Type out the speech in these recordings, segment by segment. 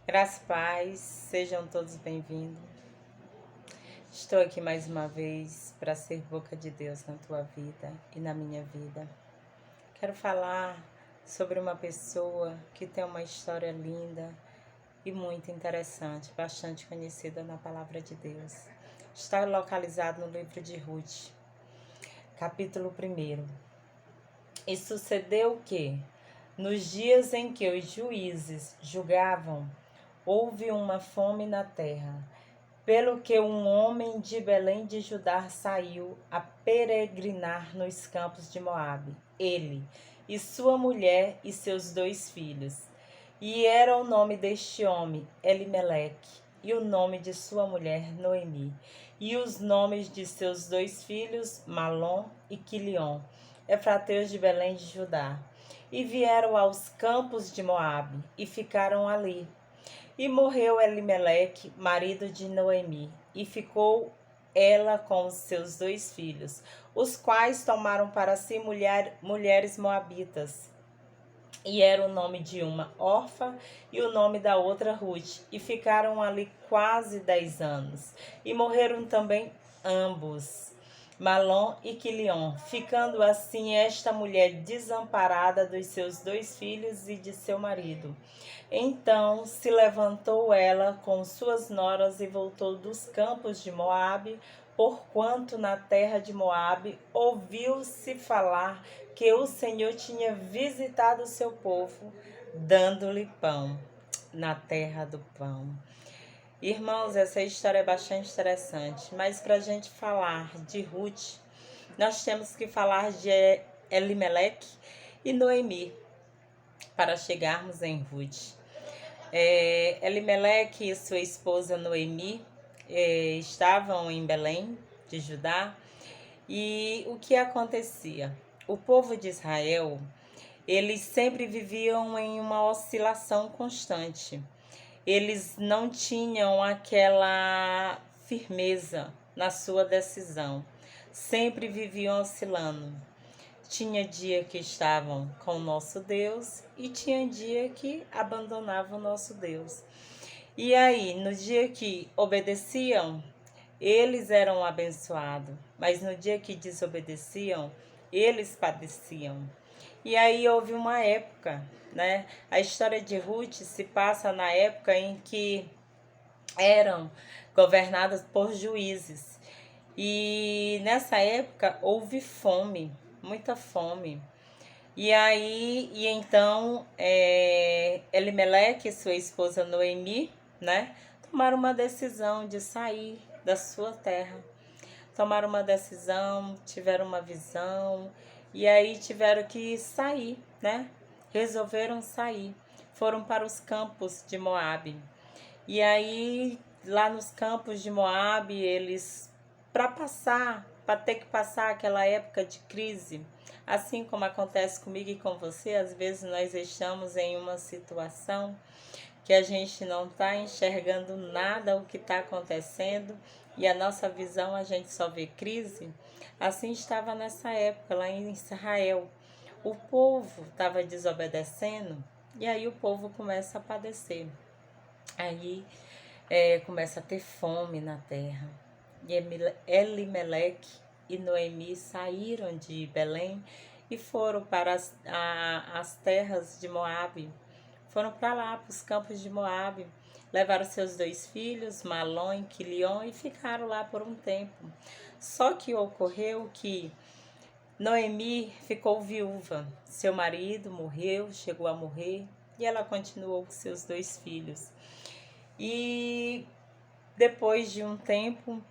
Graças e paz, sejam todos bem-vindos. Estou aqui mais uma vez para ser boca de Deus na tua vida e na minha vida. Quero falar sobre uma pessoa que tem uma história linda e muito interessante, bastante conhecida na palavra de Deus. Está localizado no livro de Ruth, capítulo 1. E sucedeu que, nos dias em que os juízes julgavam, houve uma fome na terra, pelo que um homem de Belém de Judá saiu a peregrinar nos campos de Moabe, ele e sua mulher e seus 2 filhos. E era o nome deste homem Elimeleque, e o nome de sua mulher Noemi, e os nomes de seus 2 filhos Malom e Quilion, efrateus de Belém de Judá. E vieram aos campos de Moabe, e ficaram ali. E morreu Elimeleque, marido de Noemi, e ficou ela com os seus 2 filhos, os quais tomaram para si mulheres moabitas. E era o nome de uma Orfa e o nome da outra Ruth, e ficaram ali quase 10 anos. E morreram também ambos, Malom e Quilion, ficando assim esta mulher desamparada dos seus 2 filhos e de seu marido. Então se levantou ela com suas noras e voltou dos campos de Moabe, porquanto na terra de Moabe ouviu-se falar que o Senhor tinha visitado o seu povo, dando-lhe pão, na terra do pão. Irmãos, essa história é bastante interessante, mas para a gente falar de Ruth, nós temos que falar de Elimeleque e Noemi, para chegarmos em Ruth. Elimeleque e sua esposa Noemi estavam em Belém de Judá, e o que acontecia? O povo de Israel, eles sempre viviam em uma oscilação constante. Eles não tinham aquela firmeza na sua decisão. Sempre viviam oscilando. Tinha dia que estavam com o nosso Deus e tinha dia que abandonavam o nosso Deus. E aí, no dia que obedeciam, eles eram abençoados, mas no dia que desobedeciam, eles padeciam. E aí houve uma época, né? A história de Ruth se passa na época em que eram governadas por juízes. E nessa época houve fome, muita fome. E então Elimeleque e sua esposa Noemi, né, tomaram uma decisão de sair da sua terra. Tomaram uma decisão, tiveram uma visão, e aí tiveram que sair, né? Resolveram sair. Foram para os campos de Moabe. E aí, lá nos campos de Moabe, eles, para ter que passar aquela época de crise, assim como acontece comigo e com você, às vezes nós estamos em uma situação que a gente não está enxergando nada o que está acontecendo e a nossa visão a gente só vê crise. Assim estava nessa época lá em Israel. O povo estava desobedecendo e aí o povo começa a padecer. Aí começa a ter fome na terra. E Elimeleque e Noemi saíram de Belém e foram para as terras de Moabe. Foram para lá, para os campos de Moabe. Levaram seus 2 filhos, Malom e Quilion, e ficaram lá por um tempo. Só que ocorreu que Noemi ficou viúva. Seu marido morreu, chegou a morrer, e ela continuou com seus 2 filhos. E depois de um tempo,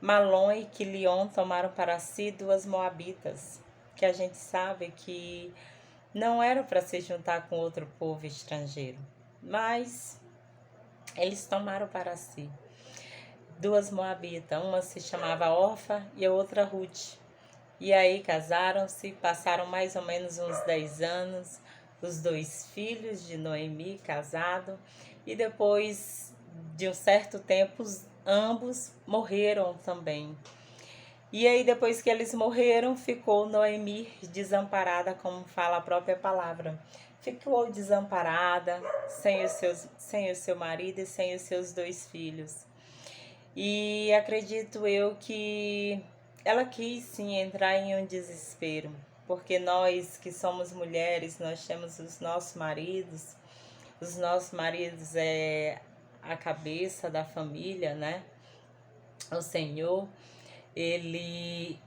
Malom e Quilion tomaram para si 2 moabitas, que a gente sabe que não era para se juntar com outro povo estrangeiro, mas eles tomaram para si 2 moabitas, uma se chamava Orfa e a outra Ruth. E aí casaram-se, passaram mais ou menos uns 10 anos, os 2 filhos de Noemi casados, e depois de um certo tempo ambos morreram também. E aí depois que eles morreram, ficou Noemi desamparada, como fala a própria palavra. ficou desamparada, sem o seu marido e sem os seus 2 filhos. E acredito eu que ela quis sim entrar em um desespero, porque nós que somos mulheres, nós temos os nossos maridos é a cabeça da família, né? O Senhor, ele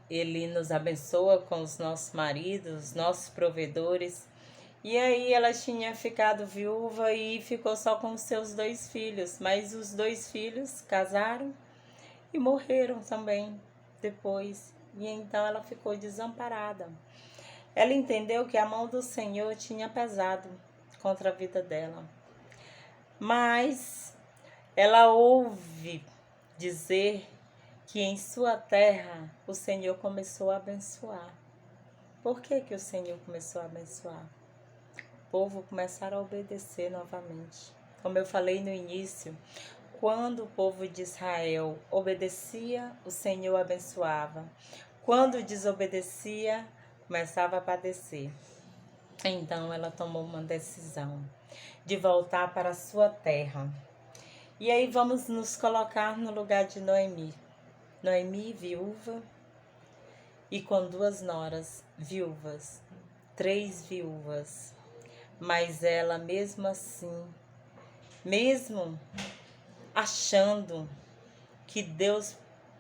nos abençoa com os nossos maridos, os nossos provedores. E aí ela tinha ficado viúva e ficou só com os seus 2 filhos, mas os 2 filhos casaram e morreram também depois. E então ela ficou desamparada. Ela entendeu que a mão do Senhor tinha pesado contra a vida dela. Mas ela ouve dizer que em sua terra o Senhor começou a abençoar. Por que que o Senhor começou a abençoar? O povo começaram a obedecer novamente. Como eu falei no início, quando o povo de Israel obedecia, o Senhor abençoava. Quando desobedecia, começava a padecer. Então ela tomou uma decisão de voltar para a sua terra. E aí vamos nos colocar no lugar de Noemi. Noemi, viúva, e com 2 noras viúvas, 3 viúvas. Mas ela mesmo assim, mesmo achando que Deus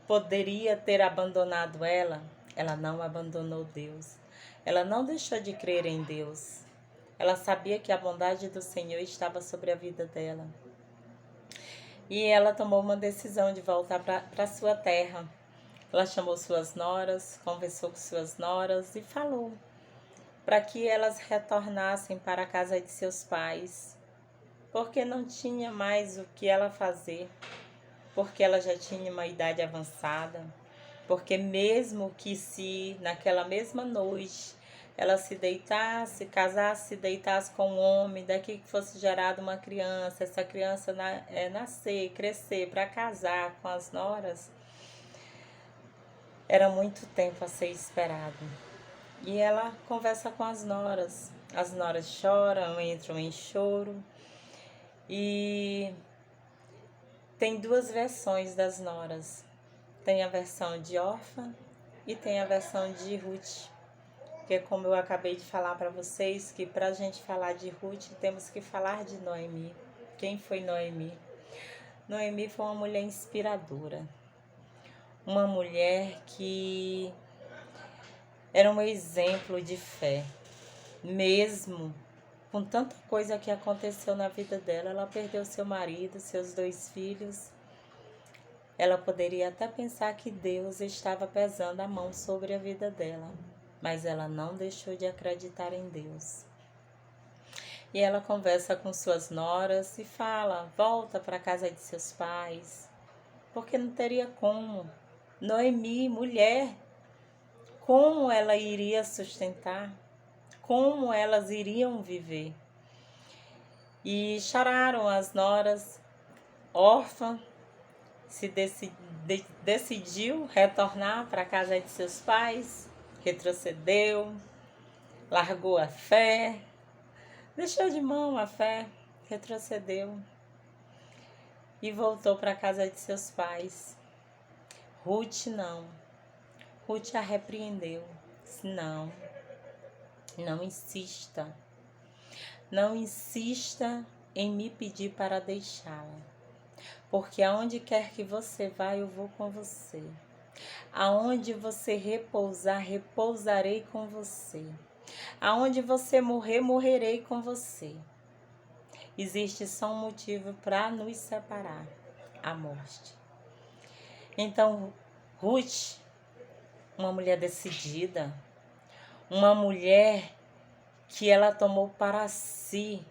poderia ter abandonado ela, ela não abandonou Deus. Ela não deixou de crer em Deus. Ela sabia que a bondade do Senhor estava sobre a vida dela. E ela tomou uma decisão de voltar para sua terra. Ela chamou suas noras, conversou com suas noras e falou para que elas retornassem para a casa de seus pais, porque não tinha mais o que ela fazer, porque ela já tinha uma idade avançada, porque mesmo que se naquela mesma noite ela se deitasse, casasse, deitasse com um homem, daqui que fosse gerada uma criança, essa criança nascer, crescer para casar com as noras, era muito tempo a ser esperado. E ela conversa com as noras choram, entram em choro. E tem 2 versões das noras. Tem a versão de Orfa e tem a versão de Ruth. Porque como eu acabei de falar para vocês, que para a gente falar de Ruth, temos que falar de Noemi. Quem foi Noemi? Noemi foi uma mulher inspiradora. Uma mulher que era um exemplo de fé. Mesmo com tanta coisa que aconteceu na vida dela, ela perdeu seu marido, seus 2 filhos. Ela poderia até pensar que Deus estava pesando a mão sobre a vida dela, mas ela não deixou de acreditar em Deus. E ela conversa com suas noras e fala, volta para a casa de seus pais, porque não teria como. Noemi, mulher, como ela iria sustentar? Como elas iriam viver? E choraram as noras. Órfã se decidiu retornar para a casa de seus pais, retrocedeu, largou a fé, deixou de mão a fé, retrocedeu e voltou para a casa de seus pais. Ruth não. Ruth a repreendeu. Não, não insista. Não insista em me pedir para deixá-la. Porque aonde quer que você vá, eu vou com você. Aonde você repousar, repousarei com você. Aonde você morrer, morrerei com você. Existe só um motivo para nos separar: a morte. Então, Ruth, uma mulher decidida, uma mulher que ela tomou para si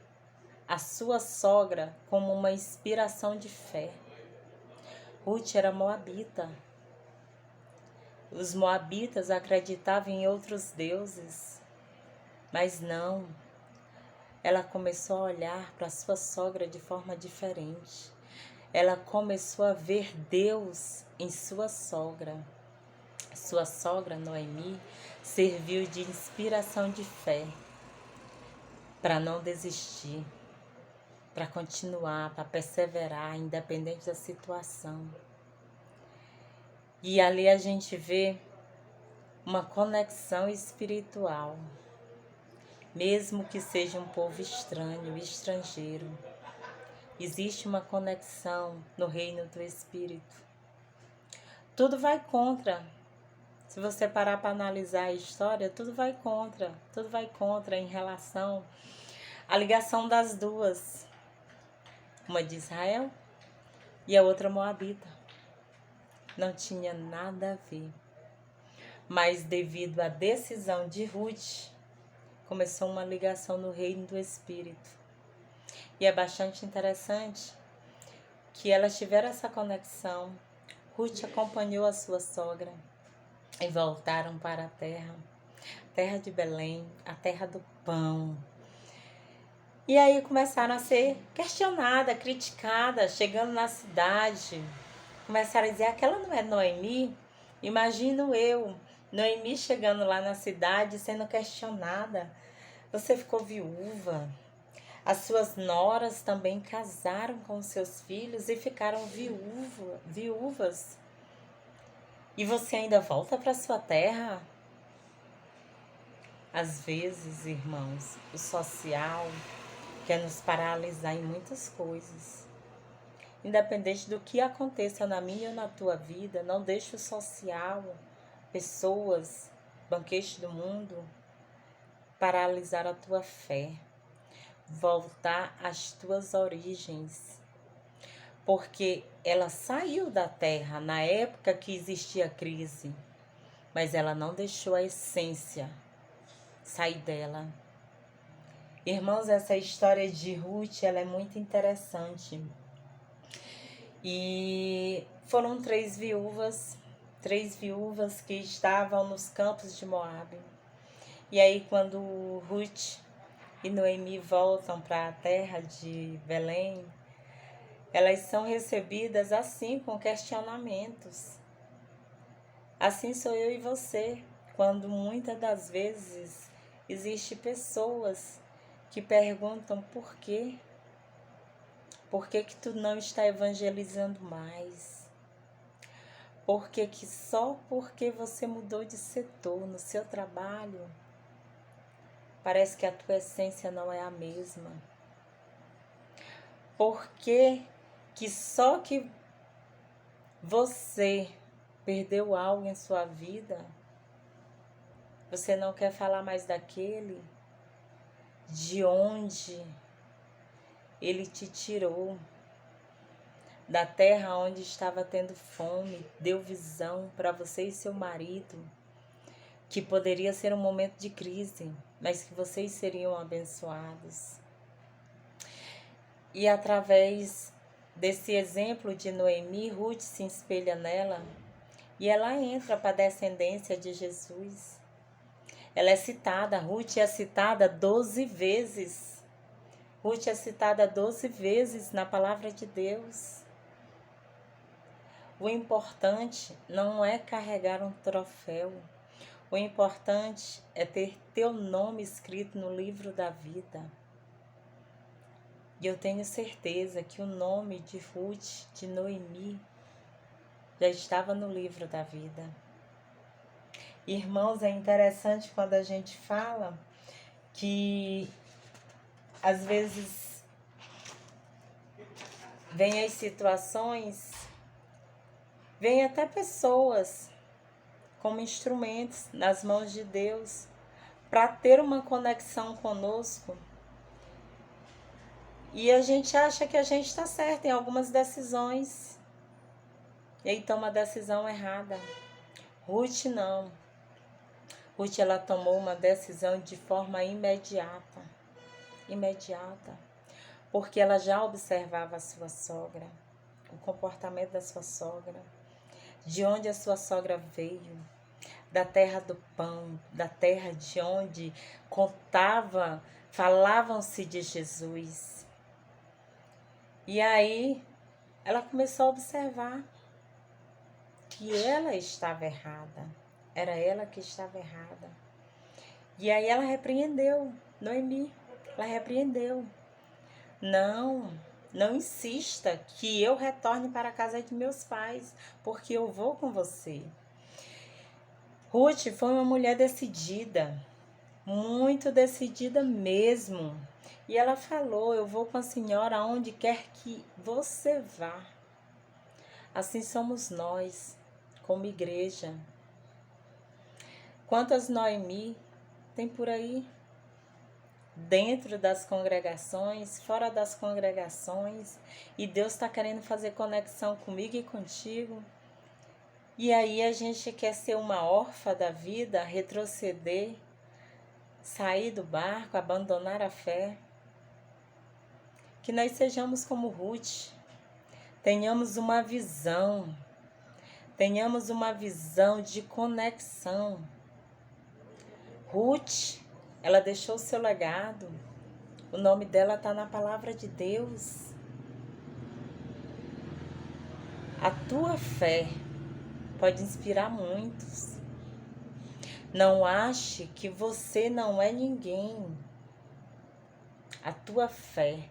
a sua sogra como uma inspiração de fé. Ruth era moabita. Os moabitas acreditavam em outros deuses, mas não. Ela começou a olhar para sua sogra de forma diferente. Ela começou a ver Deus em sua sogra. Sua sogra, Noemi, serviu de inspiração de fé. para não desistir, para continuar, para perseverar, independente da situação. E ali a gente vê uma conexão espiritual, mesmo que seja um povo estranho, estrangeiro. Existe uma conexão no reino do Espírito. Tudo vai contra. Se você parar para analisar a história, tudo vai contra em relação à ligação das duas. Uma de Israel e a outra moabita. Não tinha nada a ver. Mas devido à decisão de Ruth, começou uma ligação no reino do Espírito. E é bastante interessante que elas tiveram essa conexão. Ruth acompanhou a sua sogra e voltaram para a terra de Belém, a terra do pão. E aí começaram a ser questionadas, criticadas, chegando na cidade. Começaram a dizer, aquela não é Noemi? Imagino eu, Noemi chegando lá na cidade, sendo questionada. Você ficou viúva. As suas noras também casaram com seus filhos e ficaram viúvas. E você ainda volta para sua terra? Às vezes, irmãos, o social quer nos paralisar em muitas coisas. Independente do que aconteça na minha ou na tua vida, não deixe o social, pessoas, banquete do mundo, paralisar a tua fé. Voltar às tuas origens. Porque ela saiu da terra na época que existia crise, mas ela não deixou a essência sair dela. Irmãos, essa história de Ruth, ela é muito interessante. E foram três viúvas que estavam nos campos de Moabe. E aí quando Ruth e Noemi voltam para a terra de Belém, elas são recebidas assim, com questionamentos. Assim sou eu e você, quando muitas das vezes existem pessoas que perguntam por quê? Por que que tu não está evangelizando mais? Por que que só porque você mudou de setor no seu trabalho, parece que a tua essência não é a mesma? Por que que só que você perdeu algo em sua vida, você não quer falar mais daquele de onde ele te tirou, da terra onde estava tendo fome, deu visão para você e seu marido, que poderia ser um momento de crise, mas que vocês seriam abençoados. E através desse exemplo de Noemi, Ruth se espelha nela e ela entra para a descendência de Jesus. Ela é citada, Ruth é citada 12 vezes. Ruth é citada 12 vezes na palavra de Deus. O importante não é carregar um troféu. O importante é ter teu nome escrito no livro da vida. E eu tenho certeza que o nome de Ruth, de Noemi, já estava no livro da vida. Irmãos, é interessante quando a gente fala que às vezes vem as situações, vem até pessoas como instrumentos nas mãos de Deus para ter uma conexão conosco. E a gente acha que a gente está certo em algumas decisões. E aí toma a decisão errada. Ruth não. Ruth, ela tomou uma decisão de forma imediata. Porque ela já observava a sua sogra, o comportamento da sua sogra, de onde a sua sogra veio, da terra do pão, da terra de onde falavam-se de Jesus. E aí ela começou a observar que ela estava errada. Era ela que estava errada. E aí ela repreendeu Noemi. Ela repreendeu. Não, não insista que eu retorne para a casa de meus pais, porque eu vou com você. Ruth foi uma mulher decidida, muito decidida mesmo. E ela falou: eu vou com a senhora aonde quer que você vá. Assim somos nós, como igreja. Quantas Noemi tem por aí? Dentro das congregações, fora das congregações, e Deus está querendo fazer conexão comigo e contigo. E aí a gente quer ser uma órfã da vida, retroceder, sair do barco, abandonar a fé. Que nós sejamos como Ruth, tenhamos uma visão de conexão. Ruth, ela deixou o seu legado, o nome dela está na palavra de Deus. A tua fé pode inspirar muitos. Não ache que você não é ninguém. A tua fé.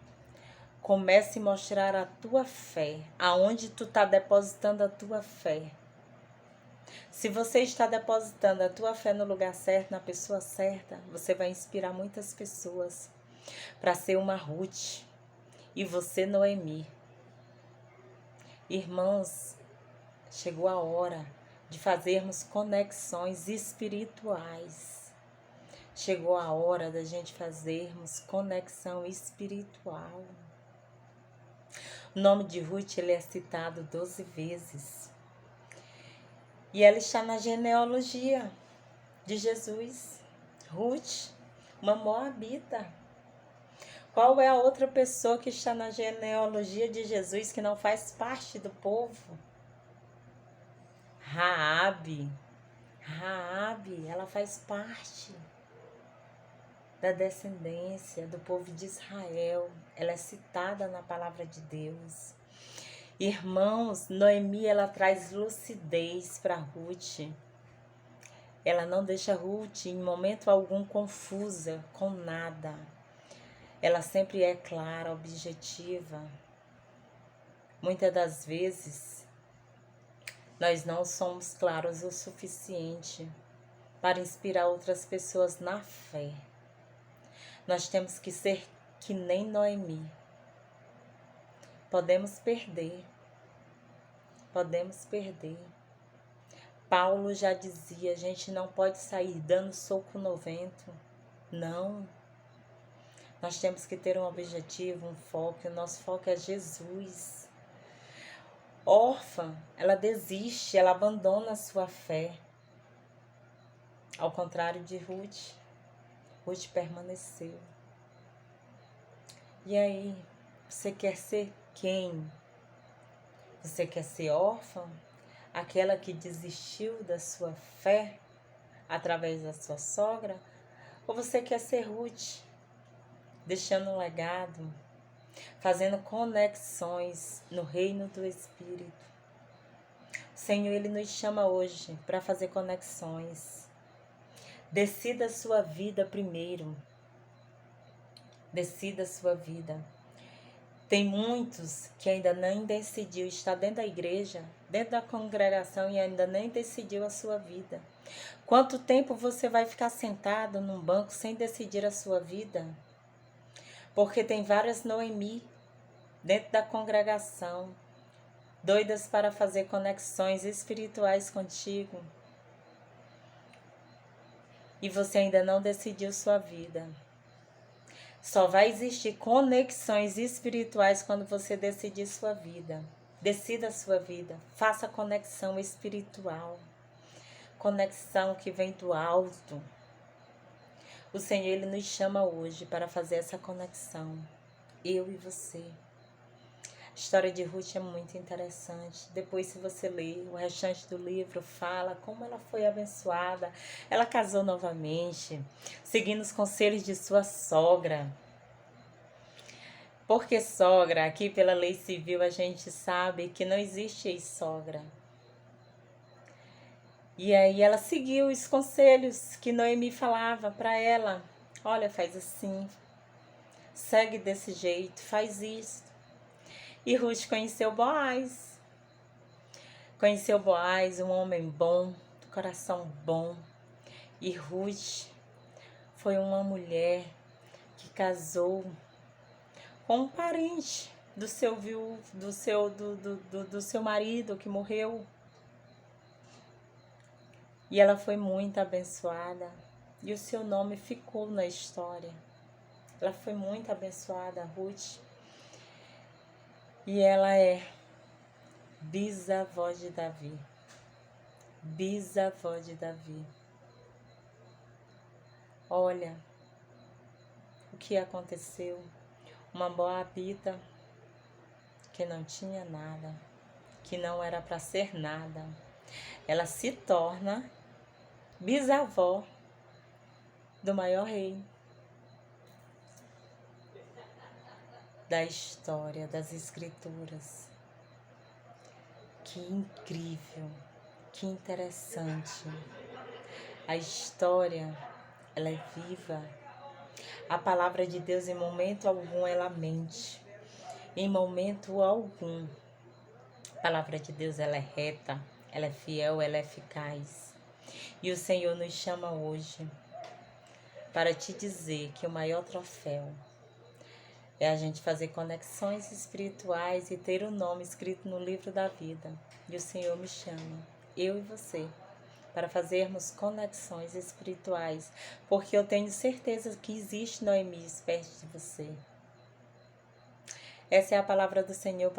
Comece a mostrar a tua fé. Aonde tu está depositando a tua fé. Se você está depositando a tua fé no lugar certo, na pessoa certa, você vai inspirar muitas pessoas para ser uma Ruth. E você, Noemi. Irmãos, chegou a hora de fazermos conexões espirituais. Chegou a hora da gente fazermos conexão espiritual. O nome de Ruth ele é citado 12 vezes. E ela está na genealogia de Jesus. Ruth, uma moabita. Qual é a outra pessoa que está na genealogia de Jesus que não faz parte do povo? Raabe, ela faz parte da descendência do povo de Israel. Ela é citada na palavra de Deus. Irmãos, Noemi, ela traz lucidez para Ruth. Ela não deixa Ruth em momento algum confusa com nada. Ela sempre é clara, objetiva. Muitas das vezes, nós não somos claros o suficiente para inspirar outras pessoas na fé. Nós temos que ser que nem Noemi. Podemos perder. Paulo já dizia, a gente não pode sair dando soco no vento. Não. Nós temos que ter um objetivo, um foco. O nosso foco é Jesus. Órfã, ela desiste, ela abandona a sua fé. Ao contrário de Ruth, Ruth permaneceu. E aí, você quer ser quem? Você quer ser órfã? Aquela que desistiu da sua fé através da sua sogra? Ou você quer ser Ruth, deixando um legado, fazendo conexões no reino do Espírito? O Senhor, Ele nos chama hoje para fazer conexões. Decida a sua vida primeiro. Decida a sua vida. Tem muitos que ainda nem decidiu, está dentro da igreja, dentro da congregação e ainda nem decidiu a sua vida. Quanto tempo você vai ficar sentado num banco sem decidir a sua vida? Porque tem várias Noemi dentro da congregação, doidas para fazer conexões espirituais contigo. E você ainda não decidiu sua vida. Só vai existir conexões espirituais quando você decidir sua vida. Decida a sua vida. Faça conexão espiritual. Conexão que vem do alto. O Senhor, Ele nos chama hoje para fazer essa conexão. Eu e você. A história de Ruth é muito interessante. Depois, se você ler o restante do livro, fala como ela foi abençoada. Ela casou novamente, seguindo os conselhos de sua sogra. Porque sogra, aqui pela lei civil, a gente sabe que não existe ex-sogra. E aí ela seguiu os conselhos que Noemi falava para ela. Olha, faz assim. segue desse jeito, faz isso. E Ruth conheceu Boaz. Conheceu Boaz, um homem bom, coração bom. E Ruth foi uma mulher que casou com um parente do seu marido que morreu. E ela foi muito abençoada. E o seu nome ficou na história. Ela foi muito abençoada, Ruth. E ela é bisavó de Davi. Bisavó de Davi. Olha o que aconteceu. Uma moabita que não tinha nada, que não era para ser nada. Ela se torna bisavó do maior rei da história, das escrituras. Que incrível, que interessante. A história, ela é viva. A palavra de Deus, em momento algum, ela mente. Em momento algum. A palavra de Deus, ela é reta, ela é fiel, ela é eficaz. E o Senhor nos chama hoje para te dizer que o maior troféu é a gente fazer conexões espirituais e ter o nome escrito no livro da vida. E o Senhor me chama, eu e você, para fazermos conexões espirituais, porque eu tenho certeza que existe Noemi perto de você. Essa é a palavra do Senhor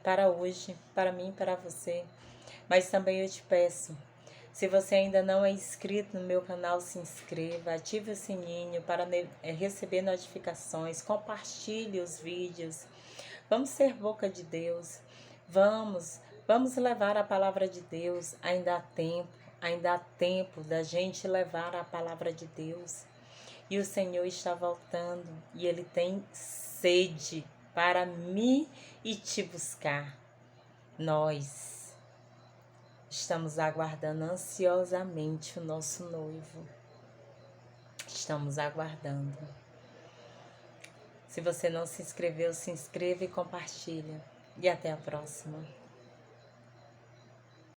para hoje, para mim e para você. Mas também eu te peço, se você ainda não é inscrito no meu canal, se inscreva, ative o sininho para receber notificações, compartilhe os vídeos. Vamos ser boca de Deus, vamos levar a palavra de Deus, ainda há tempo da gente levar a palavra de Deus. E o Senhor está voltando e Ele tem sede para me e te buscar. Nós estamos aguardando ansiosamente o nosso noivo. Estamos aguardando. Se você não se inscreveu, se inscreva e compartilha. E até a próxima.